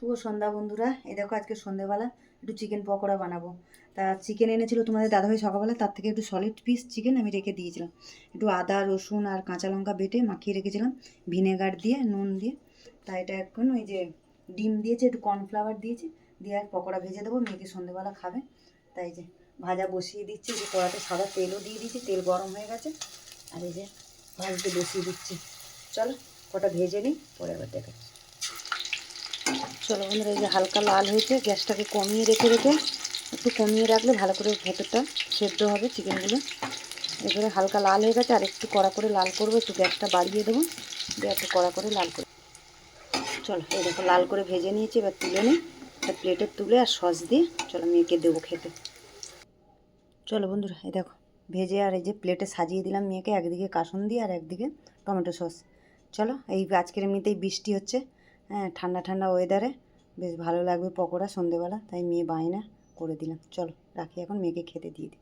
শুভ সন্ধ্যা বন্ধুরা। এই দেখো আজকে সন্ধ্যেবেলা একটু চিকেন পকোড়া বানাবো। তা চিকেন এনেছিল তোমাদের দাদাভাই সকালবেলা, তার থেকে একটু সলিড পিস চিকেন আমি রেখে দিয়েছিলাম। একটু আদা রসুন আর কাঁচা লঙ্কা বেটে মাখিয়ে রেখেছিলাম ভিনেগার দিয়ে নুন দিয়ে। তা এটা এখন ওই যে ডিম দিয়েছে, একটু কর্নফ্লাওয়ার দিয়েছে, দিয়ে আর পকোড়া ভেজে দেবো, মেয়েকে সন্ধ্যেবেলা খাবে। তাই যে ভাজা বসিয়ে দিচ্ছি, যে কড়াতে সাদা তেলও দিয়ে দিচ্ছি, তেল গরম হয়ে গেছে। আর এই যে ভাজতে বসিয়ে দিচ্ছি। চলো কটা ভেজে নিই, পরে আবার দেখাচ্ছি। চলো বন্ধুরা, এই যে হালকা লাল হয়েছে, গ্যাসটাকে কমিয়ে রেখে একটু কমিয়ে রাখলে ভালো করে ভেতরটা সেদ্ধ হবে চিকেনগুলো। এবারে হালকা লাল হয়ে গেছে, আর একটু কড়া করে লাল করবো, একটু গ্যাসটা বাড়িয়ে দেবো, দিয়ে একটু কড়া করে লাল করে। চলো এই দেখো লাল করে ভেজে নিয়েছি, এবার তুলে নিই একটা প্লেটে তুলে, আর সস দিয়ে চলো মেয়েকে দেবো খেতে। চলো বন্ধুরা, এই দেখো ভেজে আর এই যে প্লেটে সাজিয়ে দিলাম মেয়েকে, একদিকে কাসুন্দি আর একদিকে টমেটো সস। চলো এই আজকের এমনিতেই বৃষ্টি হচ্ছে, হ্যাঁ ঠান্ডা ঠান্ডা ওয়েদারে বেশ ভালো লাগবে পকোড়া সন্ধেবেলা, তাই মেয়ে বায়না করে দিলাম। চলো রাখি, এখন মেয়েকে খেতে দিয়ে দিই।